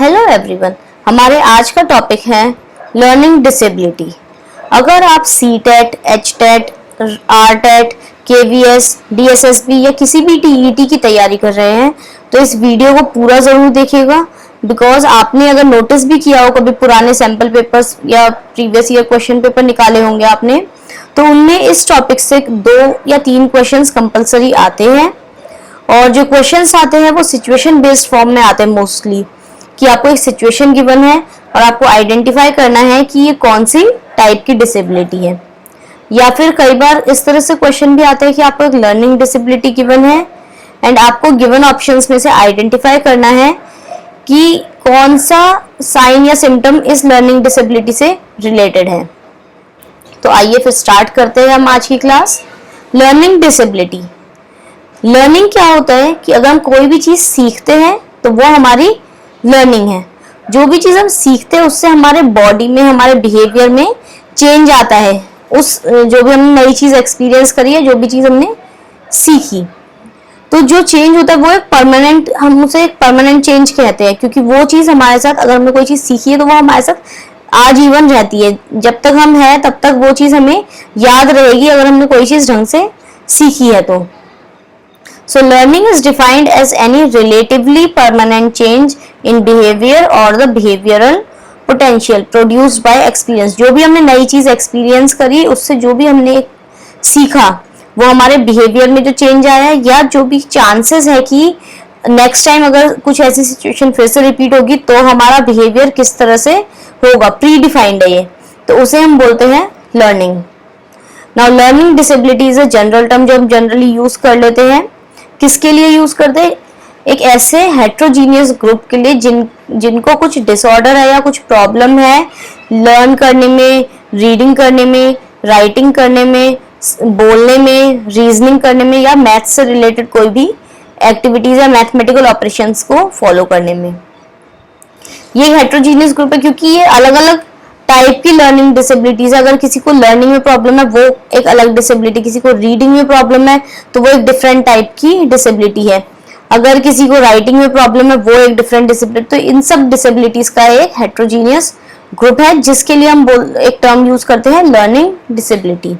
Hello everyone, हमारे आज का टॉपिक है लर्निंग डिसेबिलिटी। अगर आप C TET, H TET, R TET, KVS, DSSB या किसी भी TET की तैयारी कर रहे हैं तो इस वीडियो को पूरा ज़रूर देखिएगा। बिकॉज आपने अगर नोटिस भी किया हो कभी पुराने सैम्पल पेपर्स या प्रीवियस ईयर क्वेश्चन पेपर निकाले होंगे आपने, तो उनमें इस टॉपिक से 2 या 3 क्वेश्चंस कंपलसरी आते हैं। और जो क्वेश्चंस आते हैं वो सिचुएशन बेस्ड फॉर्म में आते हैं मोस्टली, कि आपको एक सिचुएशन गिवन है और आपको आइडेंटिफाई करना है कि ये कौन सी टाइप की डिसेबिलिटी है। या फिर कई बार इस तरह से क्वेश्चन भी आते हैं कि आपको एक लर्निंग डिसेबिलिटी गिवन है एंड आपको गिवन ऑप्शंस में से आइडेंटिफाई करना है कि कौन सा साइन या सिम्टम इस लर्निंग डिसेबिलिटी से रिलेटेड है। तो आइए फिर स्टार्ट करते हैं हम आज की क्लास। लर्निंग डिसेबिलिटी, लर्निंग क्या होता है कि अगर हम कोई भी चीज सीखते हैं तो वो हमारी लर्निंग है। जो भी चीज हम सीखते हैं उससे हमारे बॉडी में, हमारे बिहेवियर में चेंज आता है। उस जो भी हमने नई चीज एक्सपीरियंस करी है, जो भी चीज हमने सीखी, तो जो चेंज होता है वो एक परमानेंट, हम उसे एक परमानेंट चेंज कहते हैं। क्योंकि वो चीज हमारे साथ, अगर हमने कोई चीज सीखी है तो वो हमारे साथ आजीवन रहती है। जब तक हम हैं तब तक वो चीज हमें याद रहेगी, अगर हमने कोई चीज ढंग से सीखी है तो। So learning is defined as any relatively permanent change in behavior or the behavioral potential produced by experience। जो भी हमने नई चीज एक्सपीरियंस करी, उससे जो भी हमने सीखा वो हमारे बिहेवियर में जो चेंज आया है, या जो भी चांसेस है कि नेक्स्ट टाइम अगर कुछ ऐसी सिचुएशन फिर से रिपीट होगी तो हमारा बिहेवियर किस तरह से होगा, प्री डिफाइंड है ये, तो उसे हम बोलते हैं learning. Now learning disability is a general term जो हम जनरली यूज कर लेते हैं। किसके लिए यूज करते हैं? एक ऐसे हेट्रोजीनियस ग्रुप के लिए जिनको कुछ डिसऑर्डर है या कुछ प्रॉब्लम है लर्न करने में, रीडिंग करने में, राइटिंग करने में, बोलने में, रीजनिंग करने में, या मैथ से रिलेटेड कोई भी एक्टिविटीज या मैथमेटिकल ऑपरेशंस को फॉलो करने में। ये हेट्रोजीनियस ग्रुप है क्योंकि ये अलग अलग टाइप की लर्निंग डिसेबिलिटीज है। अगर किसी को लर्निंग में प्रॉब्लम है वो एक अलग डिसेबिलिटी, किसी को रीडिंग में प्रॉब्लम है तो वो एक डिफरेंट टाइप की डिसेबिलिटी है, अगर किसी को राइटिंग में प्रॉब्लम है वो एक डिफरेंट डिसेबिलिटी। तो इन सब डिसेबिलिटीज का एक हेट्रोजीनियस ग्रुप है जिसके लिए हम एक टर्म यूज करते हैं लर्निंग डिसेबिलिटी।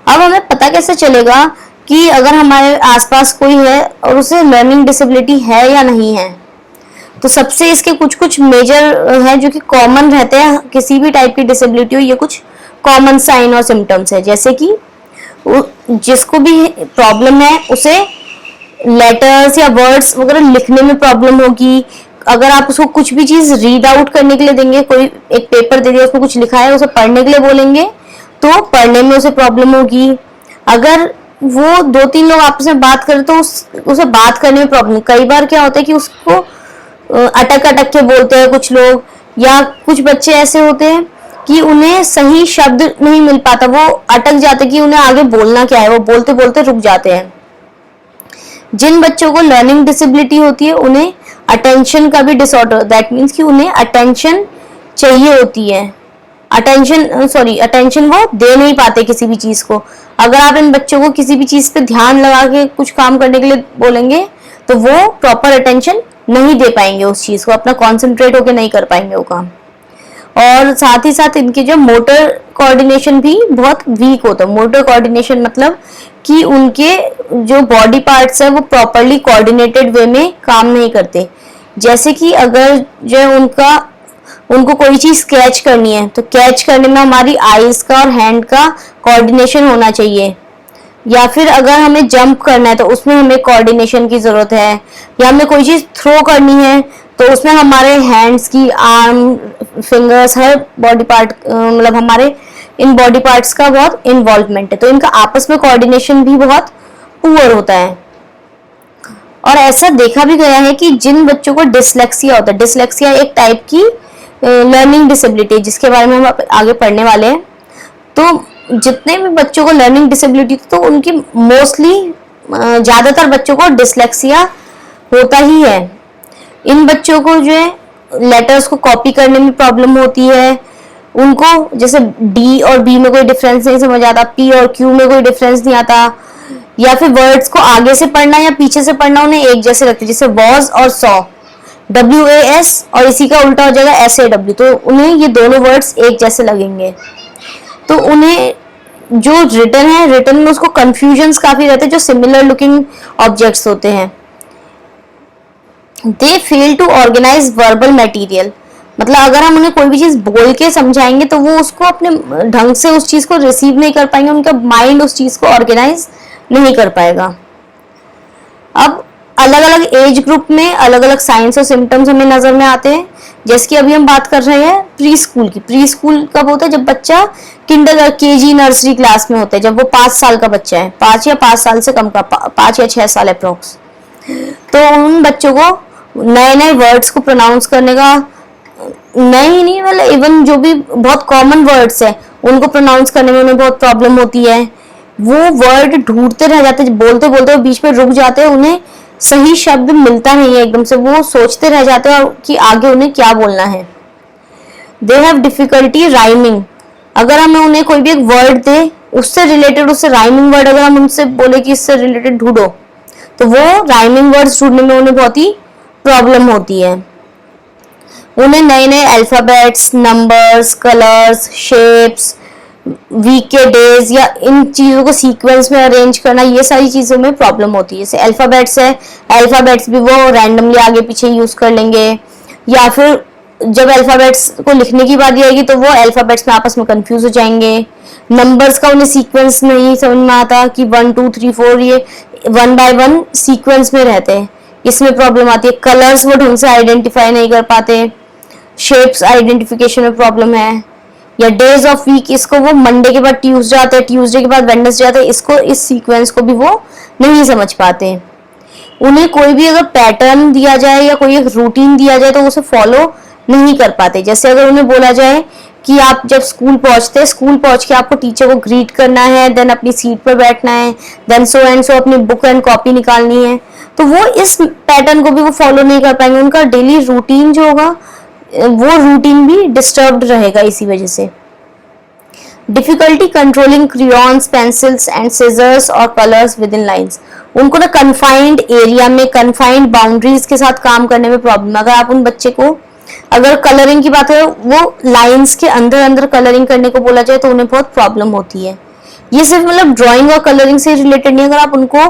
अब हमें पता कैसे चलेगा कि अगर हमारे आसपास कोई है और उसे लर्निंग डिसेबिलिटी है या नहीं है? तो सबसे इसके कुछ मेजर है जो कि कॉमन रहते हैं किसी भी टाइप की डिसेबिलिटी हो। ये कुछ कॉमन साइन और सिम्टम्स है, जैसे कि जिसको भी प्रॉब्लम है उसे लेटर्स या वर्ड्स वगैरह लिखने में प्रॉब्लम होगी। अगर आप उसको कुछ भी चीज रीड आउट करने के लिए देंगे, कोई एक पेपर दे दिया उसमें कुछ लिखा है उसे पढ़ने के लिए बोलेंगे तो पढ़ने में उसे प्रॉब्लम होगी। अगर वो 2-3 लोग आपस में बात करें तो उसे बात करने में प्रॉब्लम। कई बार क्या होता है कि उसको अटक अटक के बोलते हैं कुछ लोग, या कुछ बच्चे ऐसे होते हैं कि उन्हें सही शब्द नहीं मिल पाता, वो अटक जाते कि उन्हें आगे बोलना क्या है, वो बोलते बोलते रुक जाते हैं। जिन बच्चों को लर्निंग डिसेबिलिटी होती है उन्हें अटेंशन का भी डिसऑर्डर, दैट मीन्स कि उन्हें अटेंशन चाहिए होती है। अटेंशन वो दे नहीं पाते किसी भी चीज को। अगर आप इन बच्चों को किसी भी चीज पे ध्यान लगा के कुछ काम करने के लिए बोलेंगे तो वो प्रॉपर अटेंशन नहीं दे पाएंगे, उस चीज को अपना कॉन्सेंट्रेट होकर नहीं कर पाएंगे वो काम। और साथ ही साथ इनके जो मोटर कोऑर्डिनेशन भी बहुत वीक होता है। मोटर कोऑर्डिनेशन मतलब कि उनके जो बॉडी पार्ट्स है वो प्रॉपरली कोऑर्डिनेटेड वे में काम नहीं करते। जैसे कि अगर जो उनको कोई चीज कैच करनी है तो कैच करने में हमारी आईज का और हैंड का कोऑर्डिनेशन होना चाहिए। या फिर अगर हमें जंप करना है तो उसमें हमें कोऑर्डिनेशन की जरूरत है। या हमें कोई चीज थ्रो करनी है तो उसमें हमारे हैंड्स की, आर्म, फिंगर्स, हर बॉडी पार्ट, मतलब हमारे इन बॉडी पार्ट्स का बहुत इन्वॉल्वमेंट है। तो इनका आपस में कोऑर्डिनेशन भी बहुत पुअर होता है। और ऐसा देखा भी गया है कि जिन बच्चों को डिसलेक्सिया होता है, डिसलेक्सिया एक टाइप की लर्निंग डिसेबिलिटी जिसके बारे में हम आगे पढ़ने वाले हैं, तो जितने भी बच्चों को लर्निंग डिसेबिलिटी तो उनकी मोस्टली ज्यादातर बच्चों को डिसलेक्सिया होता ही है। इन बच्चों को जो है लेटर्स को कॉपी करने में प्रॉब्लम होती है। उनको जैसे डी और बी में कोई डिफरेंस नहीं समझ आता, पी और क्यू में कोई डिफरेंस नहीं आता, या फिर वर्ड्स को आगे से पढ़ना या पीछे से पढ़ना उन्हें एक जैसे लगते, जैसे वॉज और सॉ। WAS और इसी का उल्टा हो जाएगा SAW, तो उन्हें ये दोनों वर्ड्स एक जैसे लगेंगे। तो उन्हें जो रिटन में उसको कंफ्यूजन्स काफी रहते हैं जो सिमिलर लुकिंग ऑब्जेक्ट्स होते हैं। They fail to organize verbal material, मतलब अगर हम उन्हें कोई भी चीज बोल के समझाएंगे तो वो उसको अपने ढंग से उस चीज को रिसीव नहीं कर पाएंगे, उनका माइंड उस चीज को ऑर्गेनाइज नहीं कर पाएगा। अब अलग अलग एज ग्रुप में अलग अलग साइंस और सिम्टम्स हमें नजर में आते हैं। जैसे कि अभी हम बात कर रहे हैं प्री स्कूल की। प्री स्कूल कब होता है? जब बच्चा KG नर्सरी क्लास में होता है, जब वो 5 साल का बच्चा है, 5 या 5 साल से कम का, 5 या 6 साल अप्रोक्स। तो उन बच्चों को नए नए वर्ड्स को प्रोनाउंस करने का, नए ही नहीं मतलब इवन जो भी बहुत कॉमन वर्ड्स है उनको प्रोनाउंस करने में उन्हें बहुत प्रॉब्लम होती है। वो वर्ड ढूंढते रह जाते हैं, बोलते बोलते वो बीच में रुक जाते हैं, उन्हें सही शब्द मिलता नहीं है एकदम से, वो सोचते रह जाते हैं कि आगे उन्हें क्या बोलना है। दे हैव डिफिकल्टी राइमिंग, अगर हमें उन्हें कोई भी एक वर्ड दे उससे रिलेटेड, उससे राइमिंग वर्ड अगर हम उनसे बोले कि इससे रिलेटेड ढूंढो, तो वो राइमिंग वर्ड्स ढूंढने में उन्हें बहुत ही प्रॉब्लम होती है। उन्हें नए नए alphabets, numbers, colours, shapes, week के डेज या इन चीज़ों को सीक्वेंस में अरेंज करना, ये सारी चीज़ों में प्रॉब्लम होती है। जैसे अल्फ़ाबेट्स है, अल्फ़ाबेट्स भी वो रैंडमली आगे पीछे यूज़ कर लेंगे, या फिर जब अल्फ़ाबेट्स को लिखने की बात आएगी तो वो अल्फ़ाबेट्स में आपस में कंफ्यूज हो जाएंगे। नंबर्स का उन्हें सीक्वेंस नहीं समझ में आता कि 1 2 3 4 ये 1 by 1 सीक्वेंस में रहते हैं, इसमें प्रॉब्लम आती है। कलर्स वो ढंग से आइडेंटिफाई नहीं कर पाते, शेप्स आइडेंटिफिकेशन में प्रॉब्लम है। या डेज ऑफ वीक, इसको वो मंडे के बाद ट्यूसडे आता है, ट्यूसडे के बाद वेडनेसडे आता है, इसको इस सीक्वेंस को भी वो नहीं समझ पाते। उन्हें कोई भी अगर पैटर्न दिया जाए या कोई एक रूटीन दिया जाए तो उसे फॉलो नहीं कर पाते। जैसे अगर उन्हें बोला जाए कि आप जब स्कूल पहुंचते हैं, स्कूल पहुंच के आपको टीचर को ग्रीट करना है, देन अपनी सीट पर बैठना है, देन सो एंड सो अपनी बुक एंड कॉपी निकालनी है, तो वो इस पैटर्न को भी वो फॉलो नहीं कर पाएंगे। उनका डेली रूटीन जो होगा वो रूटीन भी डिस्टर्ब्ड रहेगा इसी वजह से। Difficulty controlling crayons, pencils and scissors और कलर्स विद इन लाइन्स, उनको ना कन्फाइंड एरिया में, कन्फाइंड बाउंड्रीज के साथ काम करने में प्रॉब्लम। अगर आप उन बच्चे को, अगर कलरिंग की बात है, वो लाइंस के अंदर अंदर कलरिंग करने को बोला जाए तो उन्हें बहुत प्रॉब्लम होती है। ये सिर्फ मतलब ड्राइंग और कलरिंग से रिलेटेड नहीं, अगर आप उनको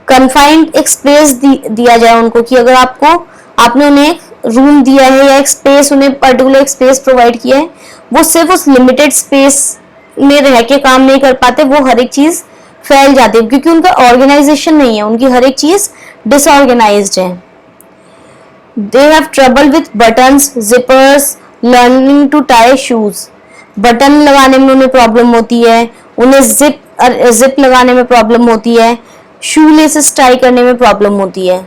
कन्फाइंड एक स्पेस दिया जाए उनको, कि अगर आपने उन्हें एक रूम दिया है या एक स्पेस, उन्हें पर्टिकुलर एक स्पेस प्रोवाइड किया है, वो सिर्फ उस लिमिटेड स्पेस में रह के काम नहीं कर पाते, वो हर एक चीज फैल जाती है क्योंकि उनका ऑर्गेनाइजेशन नहीं है, उनकी हर एक चीज डिसऑर्गेनाइज्ड है। They have trouble with buttons, zippers, learning to tie shoes, button लगाने में उन्हें प्रॉब्लम होती है, उन्हें जिप लगाने में प्रॉब्लम होती है, शू लेसेस टाई करने में प्रॉब्लम होती है।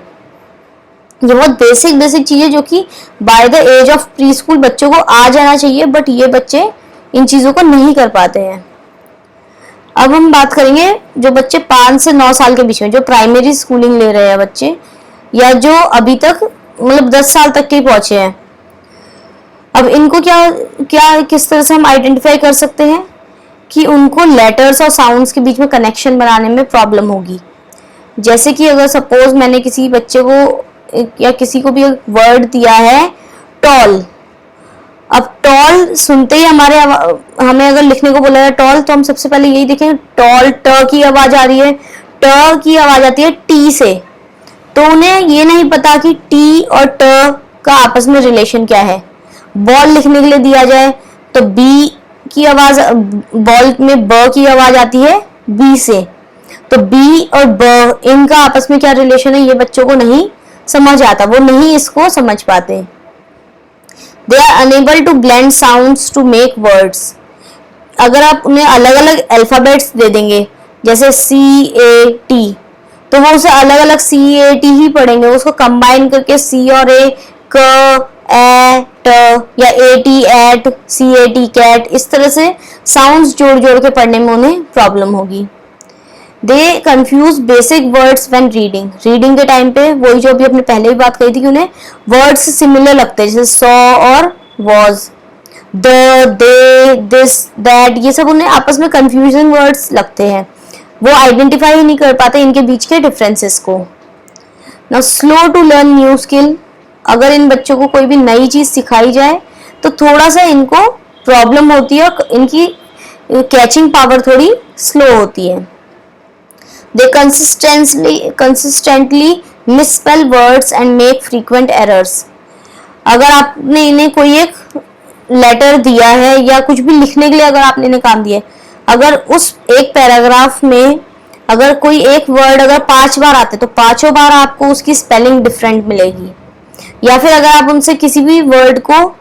ये बहुत बेसिक चीजें जो कि by the age of preschool बच्चों को आ जाना चाहिए, बट ये बच्चे इन चीजों को नहीं कर पाते हैं। अब हम बात करेंगे जो बच्चे 5 से 9 साल के बीच में, जो प्राइमरी स्कूलिंग ले रहे हैं बच्चे, या जो अभी तक मतलब 10 साल तक के पहुंचे हैं। अब इनको किस तरह से हम आइडेंटिफाई कर सकते हैं कि उनको लेटर्स और साउंड्स के बीच में कनेक्शन बनाने में प्रॉब्लम होगी। जैसे कि अगर सपोज मैंने किसी बच्चे को या किसी को भी वर्ड दिया है टॉल, अब टॉल सुनते ही हमें अगर लिखने को बोला है टॉल, तो हम सबसे पहले यही देखें टॉल, ट की आवाज आ रही है, ट की आवाज आती है टी से, तो उन्हें ये नहीं पता कि टी और ट का आपस में रिलेशन क्या है। बॉल लिखने के लिए दिया जाए तो बी की आवाज, बॉल में ब की आवाज आती है बी से, तो बी और ब इनका आपस में क्या रिलेशन है ये बच्चों को नहीं समझ आता, वो नहीं इसको समझ पाते। They are unable to blend sounds to make words, अगर आप उन्हें अलग अलग अल्फाबेट्स दे देंगे जैसे CAT, तो वो उसे अलग अलग CAT ही पढ़ेंगे, उसको कंबाइन करके C और A, क, ए, ट या AT, एट, CAT, कैट, इस तरह से साउंड्स जोड़ जोड़ के पढ़ने में उन्हें प्रॉब्लम होगी। They confuse basic words when reading, reading के टाइम पे वही जो अभी अपने पहले भी बात कही थी कि उन्हें वर्ड्स सिमिलर लगते हैं, जैसे सॉ और was, the, they, this, that, ये सब उन्हें आपस में कंफ्यूजन वर्ड्स लगते हैं, वो आइडेंटिफाई ही नहीं कर पाते इनके बीच के डिफरेंसेस को। Now slow to learn new skill, अगर इन बच्चों को कोई भी नई चीज सिखाई जाए तो थोड़ा सा इनको प्रॉब्लम होती है और इनकी कैचिंग पावर थोड़ी स्लो होती है। They consistently misspell words and make frequent errors. अगर आपने इन्हें कोई एक लेटर दिया है या कुछ भी लिखने के लिए अगर आपने इन्हें काम दिया है, अगर उस एक पैराग्राफ में अगर कोई एक वर्ड अगर 5 बार आते तो 5 बार आपको उसकी स्पेलिंग डिफरेंट मिलेगी। या फिर अगर आप उनसे किसी भी वर्ड को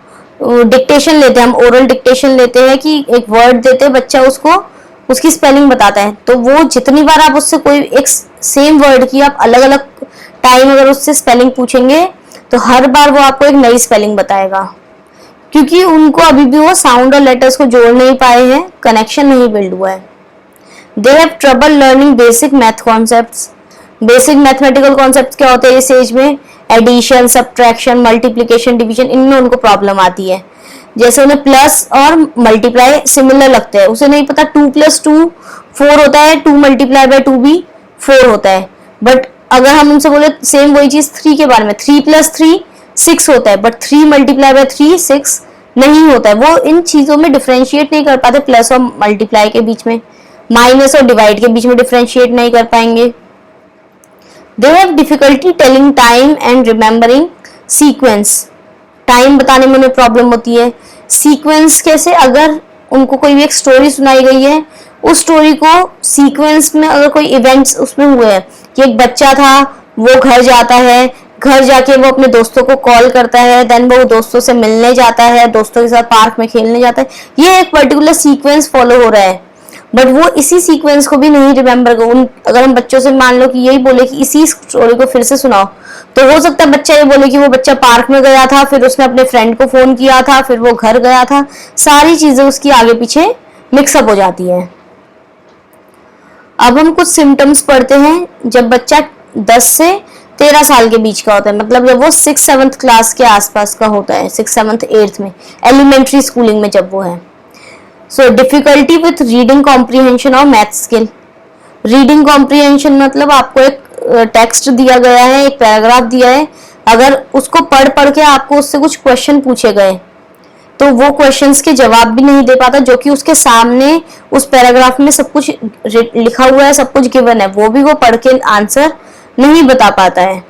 डिक्टेशन लेते हैं, हम ओरल डिक्टेशन लेते हैं कि एक वर्ड देते हैं, बच्चा उसको उसकी स्पेलिंग बताता है, तो वो जितनी बार आप उससे कोई एक सेम वर्ड की आप अलग अलग टाइम अगर उससे स्पेलिंग पूछेंगे तो हर बार वो आपको एक नई स्पेलिंग बताएगा, क्योंकि उनको अभी भी वो साउंड और लेटर्स को जोड़ नहीं पाए हैं, कनेक्शन नहीं बिल्ड हुआ है। They have trouble learning basic math concepts. Basic mathematical concepts क्या होते हैं इस एज में? एडिशन, सब्ट्रैक्शन, मल्टीप्लिकेशन, डिवीजन, इनमें उनको प्रॉब्लम आती है। जैसे उन्हें प्लस और मल्टीप्लाई सिमिलर लगते हैं, उसे नहीं पता 2 + 2 4 होता है, 2 × 2 भी 4 होता है। बट अगर हम उनसे बोले सेम वही चीज 3 के बारे में, 3 + 3 6 होता है, बट 3 × 3 6 नहीं होता है। वो इन चीजों में डिफ्रेंशिएट नहीं कर पाते, प्लस और मल्टीप्लाई के बीच में, माइनस और डिवाइड के बीच में डिफ्रेंशिएट नहीं कर पाएंगे। They have difficulty telling time and remembering sequence. Time बताने में उन्हें प्रॉब्लम होती है। सीक्वेंस कैसे? अगर उनको कोई भी एक स्टोरी सुनाई गई है, उस स्टोरी को सीक्वेंस में अगर कोई इवेंट्स उसमें हुए हैं कि एक बच्चा था, वो घर जाता है, घर जाके वो अपने दोस्तों को कॉल करता है, देन वो दोस्तों से मिलने जाता है, दोस्तों के साथ पार्क में खेलने जाता है, ये एक पर्टिकुलर सीक्वेंस फॉलो हो रहा है, बट वो इसी सीक्वेंस को भी नहीं रिमेम्बर कर। अगर हम बच्चों से मान लो कि यही बोले कि इसी स्टोरी को फिर से सुनाओ, तो हो सकता है बच्चा ये बोले कि वो बच्चा पार्क में गया था, फिर उसने अपने फ्रेंड को फोन किया था, फिर वो घर गया था, सारी चीजें उसकी आगे पीछे मिक्सअप हो जाती है। अब हम कुछ सिम्टम्स पढ़ते हैं जब बच्चा 10 से 13 साल के बीच का होता है, मतलब जब वो 6-7 क्लास के आसपास का होता है, 6-7-8 में, एलिमेंट्री स्कूलिंग में जब वो है। सो डिफिकल्टी विथ रीडिंग कॉम्प्रीहेंशन और मैथ स्किल। रीडिंग कॉम्प्रीहेंशन मतलब आपको एक टेक्स्ट दिया गया है, एक पैराग्राफ दिया है, अगर उसको पढ़ पढ़ के आपको उससे कुछ क्वेश्चन पूछे गए तो वो क्वेश्चंस के जवाब भी नहीं दे पाता, जो कि उसके सामने उस पैराग्राफ में सब कुछ लिखा हुआ है, सब कुछ गिवन है, वो भी वो पढ़ के आंसर नहीं बता पाता है।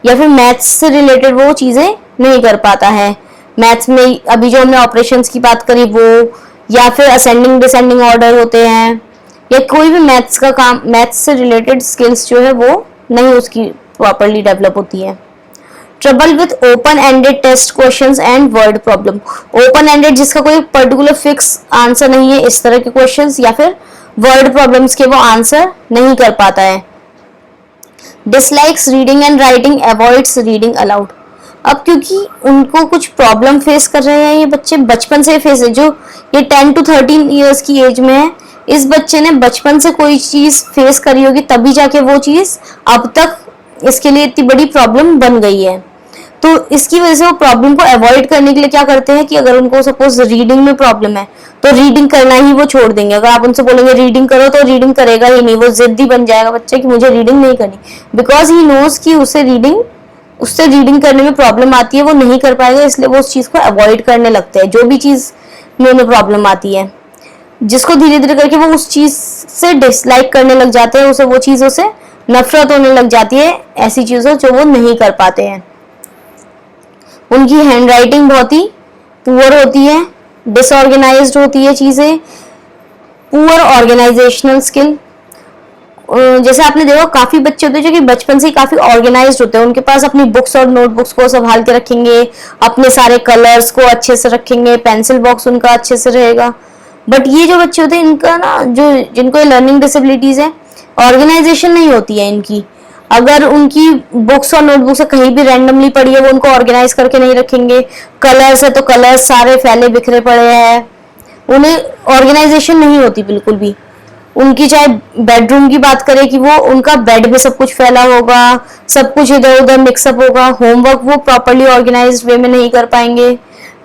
या फिर मैथ्स से रिलेटेड वो चीजें नहीं कर पाता है। मैथ्स में अभी जो हमने ऑपरेशंस की बात करी वो, या फिर असेंडिंग डिसेंडिंग ऑर्डर होते हैं, या कोई भी मैथ्स का काम, मैथ्स से रिलेटेड स्किल्स जो है वो नहीं उसकी प्रॉपरली डेवलप होती है। Trouble with open ended test questions and word problem. Open ended जिसका कोई पर्टिकुलर फिक्स आंसर नहीं है, इस तरह के क्वेश्चंस, या फिर वर्ड प्रॉब्लम्स के वो आंसर नहीं कर पाता है। Dislikes reading and writing, avoids reading allowed. अब क्योंकि उनको कुछ प्रॉब्लम फेस कर रहे हैं ये बच्चे बचपन से फेस है, जो ये 10 to 13 ईयर्स की एज में है, इस बच्चे ने बचपन से कोई चीज फेस करी होगी, तभी जाके वो चीज अब तक इसके लिए इतनी बड़ी प्रॉब्लम बन गई है। तो इसकी वजह से वो प्रॉब्लम को अवॉइड करने के लिए क्या करते हैं कि अगर उनको सपोज रीडिंग में प्रॉब्लम है तो रीडिंग करना ही वो छोड़ देंगे। अगर आप उनसे बोलेंगे रीडिंग करो तो रीडिंग करेगा ही नहीं, वो जिद्दी बन जाएगा बच्चे कि मुझे रीडिंग नहीं करनी, बिकॉज ही नोज कि उससे रीडिंग करने में प्रॉब्लम आती है, वो नहीं कर पाएगा, इसलिए वो उस चीज को अवॉइड करने लगते हैं। जो भी चीज में उन्हें प्रॉब्लम आती है, जिसको धीरे धीरे करके वो उस चीज से डिसलाइक करने लग जाते हैं, उसे वो चीजों से नफरत होने लग जाती है, ऐसी चीजों जो वो नहीं कर पाते हैं। उनकी हैंडराइटिंग बहुत ही पुअर होती है, डिसऑर्गेनाइज्ड होती है चीजें, पुअर ऑर्गेनाइजेशनल स्किल। जैसे आपने देखा काफी बच्चे होते हैं जो कि बचपन से ही काफी ऑर्गेनाइज्ड होते हैं, उनके पास अपनी बुक्स और नोटबुक्स को संभाल के रखेंगे, अपने सारे कलर्स को अच्छे से रखेंगे, पेंसिल बॉक्स उनका अच्छे से रहेगा। बट ये जो बच्चे होते हैं इनका ना, जो जिनको लर्निंग डिसेबिलिटीज है, ऑर्गेनाइजेशन नहीं होती है इनकी। अगर उनकी बुक्स और नोटबुक्स कहीं भी रैंडमली पड़ी है, वो उनको ऑर्गेनाइज करके नहीं रखेंगे। कलर्स है तो कलर्स सारे फैले बिखरे पड़े हैं, उन्हें ऑर्गेनाइजेशन नहीं होती बिल्कुल भी। उनकी चाहे बेडरूम की बात करें कि वो उनका बेड में सब कुछ फैला होगा, सब कुछ इधर उधर मिक्सअप होगा, होमवर्क वो प्रॉपरली ऑर्गेनाइज्ड वे में नहीं कर पाएंगे।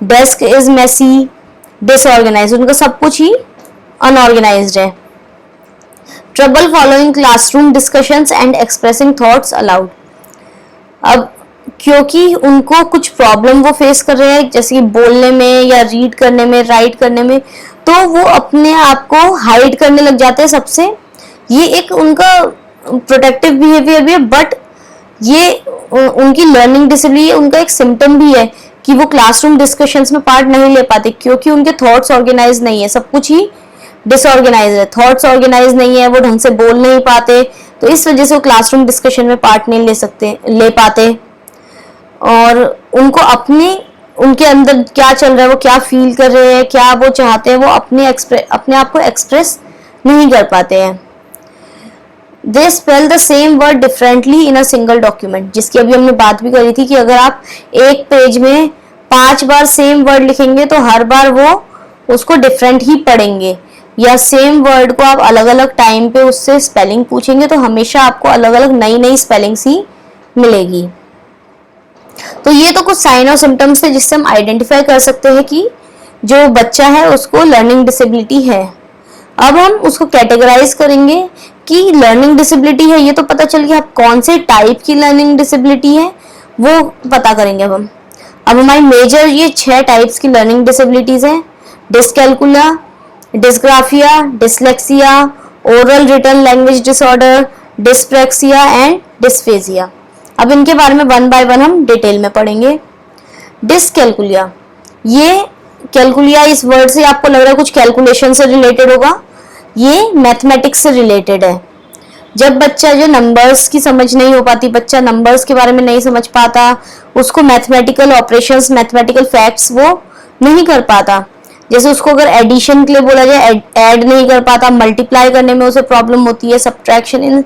डेस्क इज मेसी, डिसऑर्गेनाइज, उनका सब कुछ ही अनऑर्गेनाइज्ड है। Trouble following classroom discussions and expressing thoughts allowed. अब क्योंकि उनको कुछ प्रॉब्लम वो फेस कर रहे हैं, जैसे कि बोलने में या रीड करने में, राइट करने में, तो वो अपने आप को हाइड करने लग जाते हैं सबसे। ये एक उनका प्रोटेक्टिव बिहेवियर भी है, बट ये उनकी लर्निंग डिसेबिलिटी, उनका एक सिम्टम भी है कि वो क्लासरूम डिस्कशंस में पार्ट नहीं ले पाते, क्योंकि उनके थॉट्स ऑर्गेनाइज नहीं है, सब कुछ ही डिसऑर्गेनाइज है, थॉट्स ऑर्गेनाइज नहीं है, वो ढंग से बोल नहीं पाते, तो इस वजह से वो क्लासरूम डिस्कशन में पार्ट नहीं ले पाते। और उनको उनके अंदर क्या चल रहा है, वो क्या फील कर रहे हैं, क्या वो चाहते हैं, वो अपने आप को एक्सप्रेस नहीं कर पाते हैं। They spell the same word differently in a single document, जिसकी अभी हमने बात भी करी थी कि अगर आप एक पेज में 5 बार सेम वर्ड लिखेंगे तो हर बार वो उसको डिफरेंट ही पढ़ेंगे, या सेम वर्ड को आप अलग अलग टाइम पे उससे स्पेलिंग पूछेंगे तो हमेशा आपको अलग अलग नई नई स्पेलिंग्स ही मिलेगी। तो ये तो कुछ साइन और सिम्टम्स है जिससे हम आइडेंटिफाई कर सकते हैं कि जो बच्चा है उसको लर्निंग डिसेबिलिटी है। अब हम उसको कैटेगराइज करेंगे कि लर्निंग डिसेबिलिटी है, ये तो पता चल गया, अब कौन से टाइप की लर्निंग डिसेबिलिटी है वो पता करेंगे अब हमारी मेजर ये 6 टाइप्स की लर्निंग डिसेबिलिटीज हैं: dyscalculia, dysgraphia, dyslexia, oral written language disorder, dyspraxia and dysphagia. अब इनके बारे में वन बाय वन हम डिटेल में पढ़ेंगे। डिसकैलकुलिया, ये कैलकुलिया इस वर्ड से आपको लग रहा है कुछ कैलकुलेशन से रिलेटेड होगा, ये मैथमेटिक्स से रिलेटेड है। जब बच्चा जो नंबर्स की समझ नहीं हो पाती, बच्चा नंबर्स के बारे में नहीं समझ पाता, उसको मैथमेटिकल ऑपरेशंस, मैथमेटिकल फैक्ट्स वो नहीं कर पाता, जैसे उसको अगर एडिशन के लिए बोला जाए ऐड नहीं कर पाता, मल्टीप्लाई करने में उसे प्रॉब्लम होती है, सब्ट्रैक्शन इन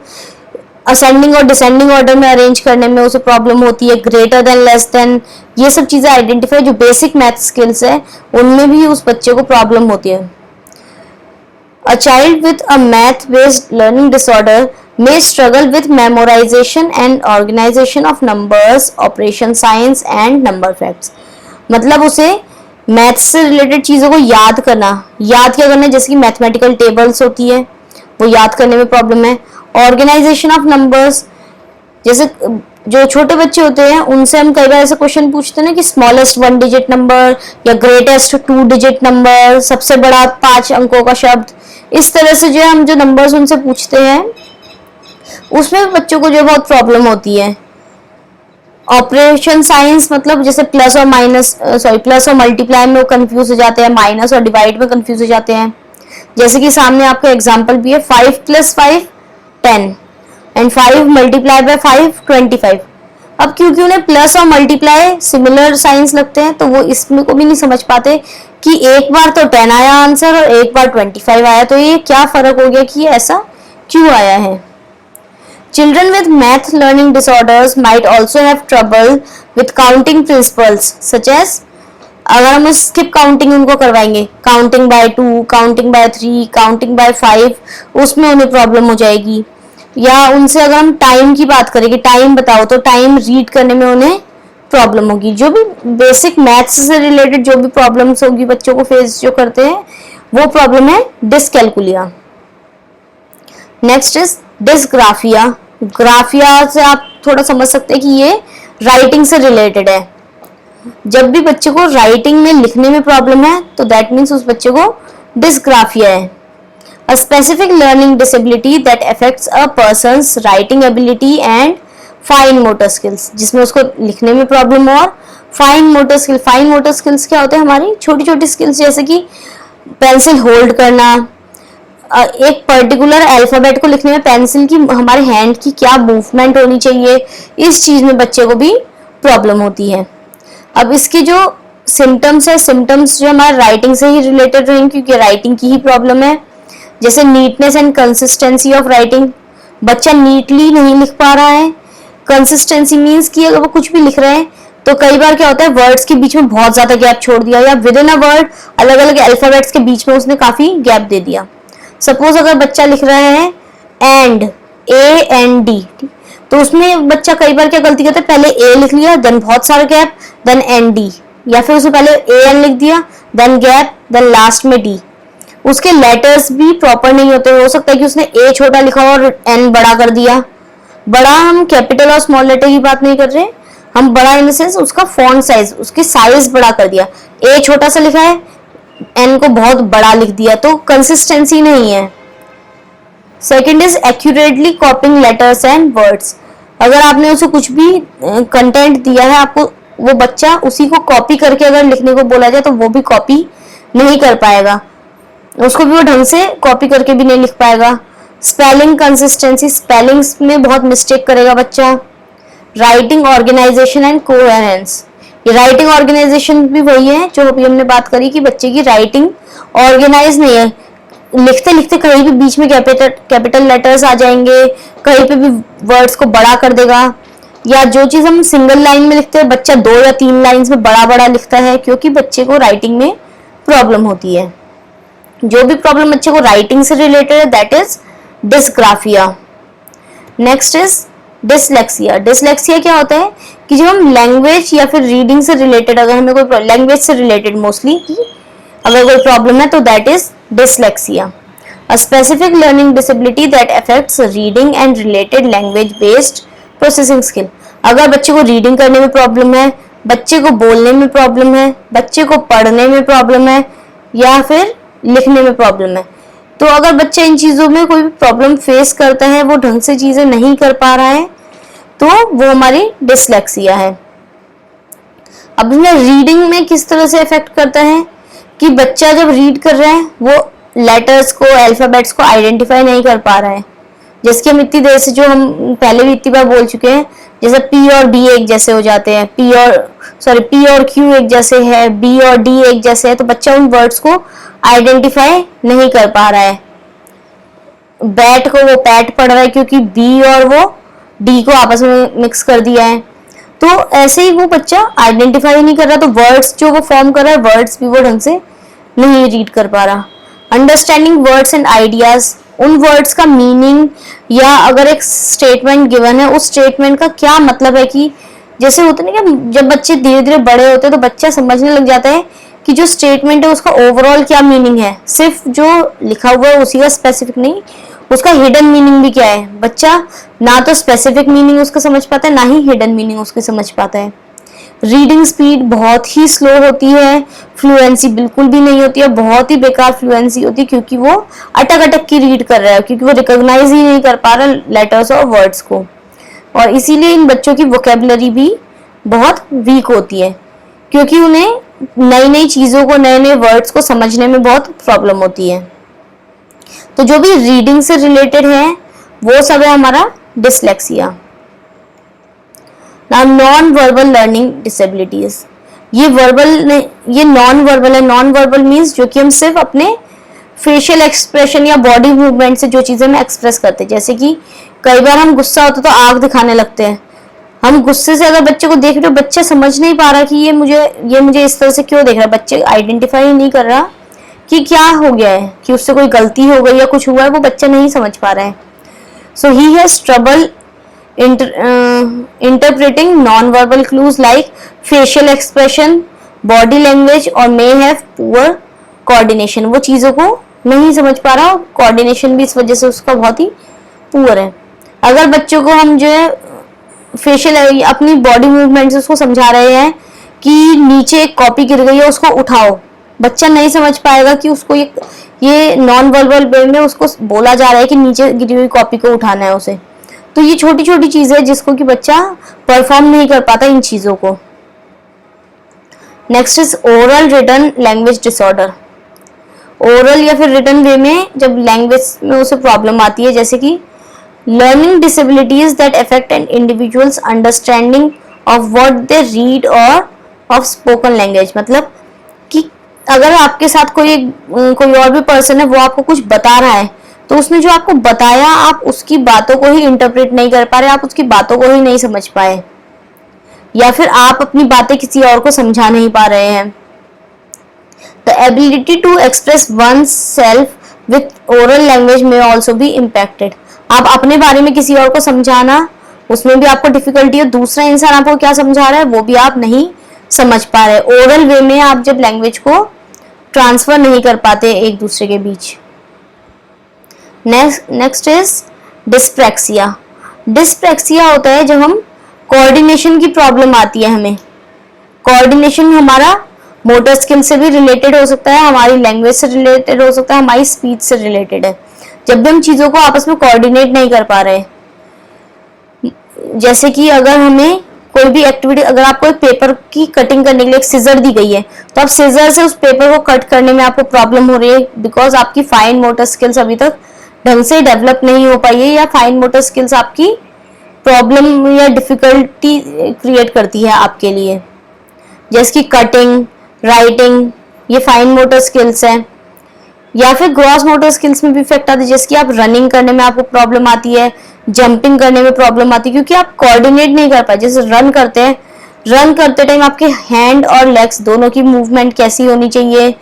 असेंडिंग और डिसेंडिंग ऑर्डर में अरेंज करने में उसे प्रॉब्लम होती है, ग्रेटर देन, लेस देन, ये सब चीजें आइडेंटिफाई जो बेसिक मैथ स्किल्स है उनमें भी उस बच्चे को प्रॉब्लम होती है। A child with a math based learning disorder may struggle with memorization and organization of numbers, operation science and number facts। मतलब उसे मैथ्स से रिलेटेड चीज़ों को याद क्या करना है, जैसे कि मैथमेटिकल टेबल्स होती है वो याद करने में प्रॉब्लम है। ऑर्गेनाइजेशन ऑफ नंबर्स, जैसे जो छोटे बच्चे होते हैं उनसे हम कई बार ऐसा क्वेश्चन पूछते हैं ना कि स्मॉलेस्ट 1 डिजिट नंबर या ग्रेटेस्ट 2 डिजिट नंबर, सबसे बड़ा 5 अंकों का शब्द, इस तरह से जो हम जो नंबर्स उनसे पूछते हैं उसमें बच्चों को जो बहुत प्रॉब्लम होती है। ऑपरेशन साइंस, मतलब जैसे प्लस और मल्टीप्लाई में वो कंफ्यूज हो जाते हैं, माइनस और डिवाइड में कंफ्यूज हो जाते हैं। जैसे कि सामने आपका एग्जांपल भी है, 5 + 5 10 एंड 5 मल्टीप्लाई बाय 5 25। अब क्योंकि उन्हें प्लस और मल्टीप्लाई सिमिलर साइंस लगते हैं तो वो इसमें को भी नहीं समझ पाते कि एक बार तो 10 आया आंसर और एक बार 25 आया, तो ये क्या फर्क हो गया कि ऐसा क्यों आया है। Children with math learning disorders might also have trouble with counting principles such as, अगर हम स्किप काउंटिंग उनको करवाएंगे, counting by 2, counting by 3, counting by 5, उसमें उन्हें प्रॉब्लम हो जाएगी। या उनसे अगर हम टाइम की बात करें कि टाइम बताओ, तो टाइम रीड करने में उन्हें प्रॉब्लम होगी। जो भी बेसिक मैथ्स से रिलेटेड जो भी प्रॉब्लम्स होगी बच्चों को फेस जो करते हैं वो प्रॉब्लम है dyscalculia. Next is dysgraphia. Graphia से आप थोड़ा समझ सकते हैं कि ये राइटिंग से रिलेटेड है। जब भी बच्चे को राइटिंग में लिखने में प्रॉब्लम है तो दैट मीन्स उस बच्चे को डिस्ग्राफिया है। A specific learning disability that affects a persons writing ability and fine motor skills, जिसमें उसको लिखने में प्रॉब्लम और fine motor skill. Fine motor skills क्या होते हैं, हमारी छोटी छोटी स्किल्स, जैसे कि पेंसिल होल्ड करना, एक पर्टिकुलर अल्फाबेट को लिखने में पेंसिल की हमारे हैंड की क्या मूवमेंट होनी चाहिए, इस चीज में बच्चे को भी प्रॉब्लम होती है। अब इसके जो सिम्टम्स है, सिम्टम्स जो हमारे राइटिंग से ही रिलेटेड रहेंगे क्योंकि राइटिंग की ही प्रॉब्लम है। जैसे neatness and consistency of writing, बच्चा नीटली नहीं लिख पा रहा है। कंसिस्टेंसी मीन्स कि अगर वो कुछ भी लिख रहे हैं तो कई बार क्या होता है वर्ड्स के बीच में बहुत ज्यादा गैप छोड़ दिया, या विद इन अ वर्ड अलग अलग अल्फाबेट्स के बीच में उसने काफी गैप दे दिया। सपोज अगर बच्चा लिख रहा है एंड, AND, तो उसमें बच्चा कई बार क्या गलती करता है, पहले A लिख लिया, देन बहुत सारा गैप, देन ND, या फिर उसने पहले AN लिख दिया, देन गैप, देन लास्ट में D। उसके लेटर्स भी प्रॉपर नहीं होते, हो सकता है कि उसने A छोटा लिखा और N बड़ा कर दिया। बड़ा हम कैपिटल और स्मॉल लेटर की बात नहीं कर रहे, हम बड़ा इन द सेंस उसका फॉन्ट साइज, उसकी साइज बड़ा कर दिया, ए छोटा सा लिखा है, एन को बहुत बड़ा लिख दिया, तो कंसिस्टेंसी नहीं है। Second is accurately कॉपिंग letters and words. अगर आपने उसे कुछ भी कंटेंट दिया है, आपको वो बच्चा उसी को कॉपी करके अगर लिखने को बोला जाए तो वो भी कॉपी नहीं कर पाएगा, उसको भी वो ढंग से कॉपी करके भी नहीं लिख पाएगा। स्पेलिंग कंसिस्टेंसी, स्पेलिंग्स में बहुत मिस्टेक करेगा बच्चा। राइटिंग ऑर्गेनाइजेशन एंड कोहेरेंस, ये राइटिंग ऑर्गेनाइजेशन भी वही है जो अभी हमने बात करी कि बच्चे की राइटिंग ऑर्गेनाइज नहीं है, लिखते लिखते कहीं भी बीच में कैपिटल लेटर्स आ जाएंगे, कहीं पे भी वर्ड्स को बड़ा कर देगा, या जो चीज हम सिंगल लाइन में लिखते हैं बच्चा 2 या 3 लाइंस में बड़ा बड़ा लिखता है, क्योंकि बच्चे को राइटिंग में प्रॉब्लम होती है। जो भी प्रॉब्लम बच्चे को राइटिंग से रिलेटेड है that is dysgraphia. Next is dyslexia. Dyslexia क्या होता है कि जब हम लैंग्वेज या फिर रीडिंग से रिलेटेड, अगर हमें कोई लैंग्वेज से रिलेटेड मोस्टली अगर कोई प्रॉब्लम है तो that is dyslexia. A specific learning disability that affects reading and related language based processing skill. अगर बच्चे को रीडिंग करने में प्रॉब्लम है, बच्चे को बोलने में प्रॉब्लम है, बच्चे को पढ़ने में प्रॉब्लम है, या फिर लिखने में प्रॉब्लम है, तो अगर बच्चा इन चीजों में कोई भी प्रॉब्लम फेस करता है, वो ढंग से चीजें नहीं कर पा रहा है, तो वो हमारी डिसलेक्सिया है। अब रीडिंग में किस तरह से इफेक्ट करता है कि बच्चा जब रीड कर रहा है वो लेटर्स को, अल्फाबेट्स को आइडेंटिफाई नहीं कर पा रहा है। जैसे कि हम इतनी देर से जो हम पहले भी इतनी बार बोल चुके हैं, जैसे पी और बी एक जैसे हो जाते हैं, पी और क्यू एक जैसे है, बी और डी एक जैसे है, तो बच्चा उन वर्ड्स को आइडेंटिफाई नहीं कर पा रहा है। बैट को वो पैट पढ़ रहा है क्योंकि बी और वो डी को आपस में मिक्स कर दिया है, तो ऐसे ही वो बच्चा आइडेंटिफाई नहीं कर रहा, तो वर्ड्स जो वो फॉर्म कर रहा है वर्ड्स भी वो ढंग से नहीं रीड कर पा रहा। अंडरस्टैंडिंग वर्ड्स एंड आइडियाज, उन वर्ड्स का मीनिंग, या अगर एक स्टेटमेंट गिवन है उस स्टेटमेंट का क्या मतलब है, कि जैसे होता है ना कि जब बच्चे धीरे धीरे बड़े होते हैं तो बच्चा समझने लग जाता है कि जो स्टेटमेंट है उसका ओवरऑल क्या मीनिंग है, सिर्फ जो लिखा हुआ है उसी का स्पेसिफिक नहीं, उसका हिडन मीनिंग भी क्या है। बच्चा ना तो स्पेसिफिक मीनिंग उसका समझ पाता है, ना ही हिडन मीनिंग उसकी समझ पाता है। रीडिंग स्पीड बहुत ही स्लो होती है, फ्लुएंसी बिल्कुल भी नहीं होती है, बहुत ही बेकार फ्लुएंसी होती है, क्योंकि वो अटक अटक की रीड कर रहा है, क्योंकि वो रिकॉग्नाइज ही नहीं कर पा रहा लेटर्स और वर्ड्स को, और इसीलिए इन बच्चों की वोकेबलरी भी बहुत वीक होती है, क्योंकि उन्हें नई नई चीजों को, नए नए वर्ड्स को समझने में बहुत प्रॉब्लम होती है। तो जो भी रीडिंग से रिलेटेड है वो सब है हमारा dyslexia. Now non verbal learning disabilities, ये नॉन वर्बल है। नॉन वर्बल मीन्स जो कि हम सिर्फ अपने फेशियल एक्सप्रेशन या बॉडी मूवमेंट से जो चीजें हम एक्सप्रेस करते हैं, जैसे कि कई बार हम गुस्सा होता तो आंख दिखाने लगते हैं, हम गुस्से से अगर बच्चे को देख रहे हो, बच्चा समझ नहीं पा रहा कि ये मुझे इस तरह से क्यों देख रहा है, बच्चे आइडेंटिफाई नहीं कर रहा कि क्या हो गया है, कि उससे कोई गलती हो गई या कुछ हुआ है, वो बच्चा नहीं समझ पा रहा है। So he has trouble interpreting non-verbal clues like facial expression, body language और may have poor coordination, वो चीज़ों को नहीं समझ पा रहा, कोऑर्डिनेशन भी इस वजह से उसका बहुत ही पुअर है। अगर बच्चों को हम जो है फेशियल अपनी बॉडी मूवमेंट से उसको समझा रहे हैं कि नीचे एक कॉपी गिर गई है उसको उठाओ, बच्चा नहीं समझ पाएगा कि उसको ये नॉन वर्बल वे में उसको बोला जा रहा है कि नीचे गिरी हुई कॉपी को उठाना है उसे। तो ये छोटी छोटी चीजें है जिसको कि बच्चा परफॉर्म नहीं कर पाता इन चीजों को। Next is oral written language disorder. Oral या फिर रिटन वे में जब लैंग्वेज में उसे प्रॉब्लम आती है, जैसे कि learning disabilities that affect an individuals understanding of what they read और ऑफ स्पोकन लैंग्वेज, मतलब कि अगर आपके साथ कोई और भी पर्सन है, वो आपको कुछ बता रहा है, तो उसने जो आपको बताया आप उसकी बातों को ही इंटरप्रेट नहीं कर पा रहे, आप उसकी बातों को ही नहीं समझ पाए, या फिर आप अपनी बातें किसी और को समझा नहीं पा रहे हैं। The ability to express oneself with oral language में ऑल्सो बी इम्पैक्टेड। आप अपने बारे में किसी और को समझाना, उसमें भी आपको डिफिकल्टी है, दूसरा इंसान आपको क्या समझा रहा है वो भी आप नहीं समझ पा रहे। ओरल वे में आप जब लैंग्वेज को ट्रांसफर नहीं कर पाते एक दूसरे के बीच। Next is dyspraxia. डिस्प्रैक्सिया होता है जब हम कोऑर्डिनेशन की प्रॉब्लम आती है हमें। कोऑर्डिनेशन हमारा मोटर स्किल से भी रिलेटेड हो सकता है, हमारी लैंग्वेज से रिलेटेड हो सकता है, हमारी स्पीच से रिलेटेड है। जब भी हम चीजों को आपस में कोऑर्डिनेट नहीं कर पा रहे, जैसे कि अगर हमें कोई भी एक्टिविटी, अगर आपको एक पेपर की कटिंग करने के लिए एक सीजर दी गई है, तो आप सीजर से उस पेपर को कट करने में आपको प्रॉब्लम हो रही है बिकॉज आपकी फाइन मोटर स्किल्स अभी तक ढंग से डेवलप नहीं हो पाई है, या फाइन मोटर स्किल्स आपकी प्रॉब्लम या डिफिकल्टी क्रिएट करती है आपके लिए। जैसे कि कटिंग, राइटिंग, ये फाइन मोटर स्किल्स है। या फिर ग्रॉस मोटर स्किल्स में भी इफेक्ट आती है, जैसे कि आप रनिंग करने में आपको प्रॉब्लम आती है, जंपिंग करने में प्रॉब्लम आती है, क्योंकि आप कोऑर्डिनेट नहीं कर पाए। जैसे रन करते हैं, रन करते टाइम आपके हैंड और लेग्स दोनों की मूवमेंट कैसी होनी चाहिए,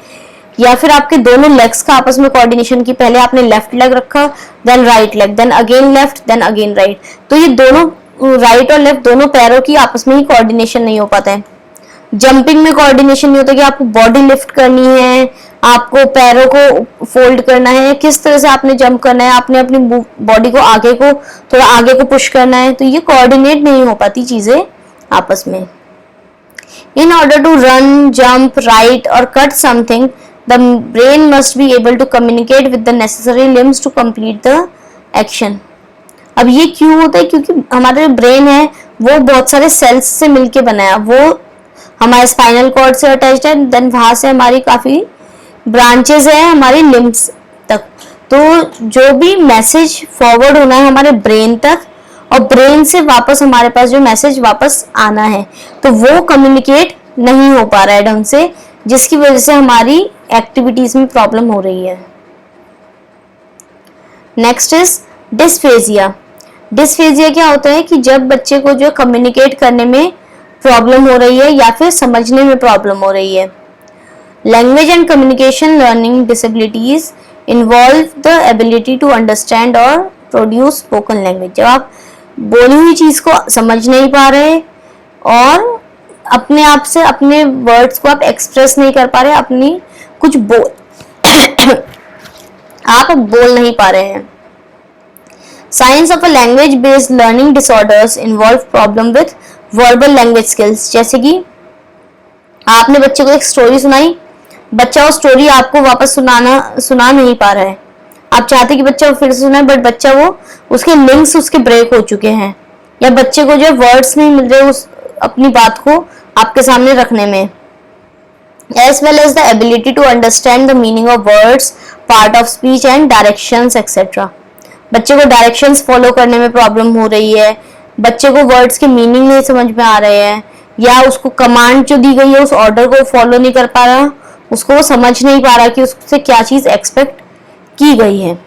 या फिर आपके दोनों लेग्स का आपस में कोऑर्डिनेशन की, पहले आपने लेफ्ट लेग रखा, then right leg, then again left, then again right, तो ये दोनों राइट और लेफ्ट दोनों पैरों की आपस में ही कोऑर्डिनेशन नहीं हो पाता है। जंपिंग में कोऑर्डिनेशन नहीं होता कि आपको बॉडी लिफ्ट करनी है, आपको पैरों को फोल्ड करना है, किस तरह से आपने जंप करना है, आपने अपनी बॉडी को आगे को थोड़ा आगे को पुश करना है, तो ये कोऑर्डिनेट नहीं हो पाती चीजें आपस में। In order to run, jump, write or cut something, the brain must be able to communicate with the necessary limbs to complete the action. अब ये क्यों होता है? क्योंकि हमारा जो ब्रेन है वो बहुत सारे सेल्स से मिलके बना है, वो हमारे स्पाइनल कॉर्ड से अटैच्ड है, देन वहां से हमारी काफी ब्रांचेस है हमारी लिम्स तक। तो जो भी मैसेज फॉरवर्ड होना है हमारे ब्रेन तक, और ब्रेन से वापस हमारे पास जो मैसेज वापस आना है, तो वो कम्युनिकेट नहीं हो पा रहा है ढंग से, जिसकी वजह से हमारी एक्टिविटीज में प्रॉब्लम हो रही है। Next is dysphagia. डिस्फेजिया क्या होता है कि जब बच्चे को जो कम्युनिकेट करने में प्रॉब्लम हो रही है या फिर समझने में प्रॉब्लम हो रही है। Language and communication learning disabilities involve the ability to understand और प्रोड्यूस स्पोकन लैंग्वेज। जब आप बोली हुई चीज को समझ नहीं पा रहे और अपने आप से अपने वर्ड्स को आप एक्सप्रेस नहीं कर पा रहे, अपनी कुछ आप बोल नहीं पा रहे हैं। Science of a language based learning disorders involve problem with verbal language skills. जैसे कि आपने बच्चे को एक स्टोरी सुनाई, बच्चा वो स्टोरी आपको वापस सुना नहीं पा रहा है, आप चाहते कि बच्चा फिर से सुनाए, बट बच्चा वो उसके लिंक्स उसके ब्रेक हो चुके हैं, या बच्चे को जो वर्ड्स नहीं मिल रहे उस अपनी बात को आपके सामने रखने में। As well as the ability to understand the meaning of words, part of speech and directions etcetera. बच्चे को डायरेक्शंस फॉलो करने में प्रॉब्लम हो रही है, बच्चे को वर्ड्स के मीनिंग नहीं समझ में आ रहे हैं, या उसको कमांड जो दी गई है उस ऑर्डर को फॉलो नहीं कर पा रहा, उसको वो समझ नहीं पा रहा कि उससे क्या चीज एक्सपेक्ट की गई है।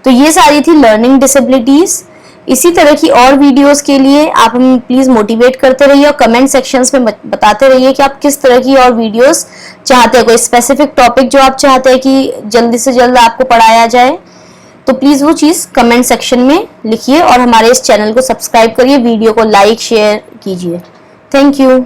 तो ये सारी थी लर्निंग डिसेबिलिटीज। इसी तरह की और वीडियोस के लिए आप हमें प्लीज मोटिवेट करते रहिए और कमेंट सेक्शंस में बताते रहिए कि आप किस तरह की और वीडियोस चाहते हैं, कोई स्पेसिफिक टॉपिक जो आप चाहते हैं कि जल्दी से जल्द आपको पढ़ाया जाए, तो प्लीज वो चीज कमेंट सेक्शन में लिखिए और हमारे इस चैनल को सब्सक्राइब करिए, वीडियो को लाइक शेयर कीजिए। Thank you.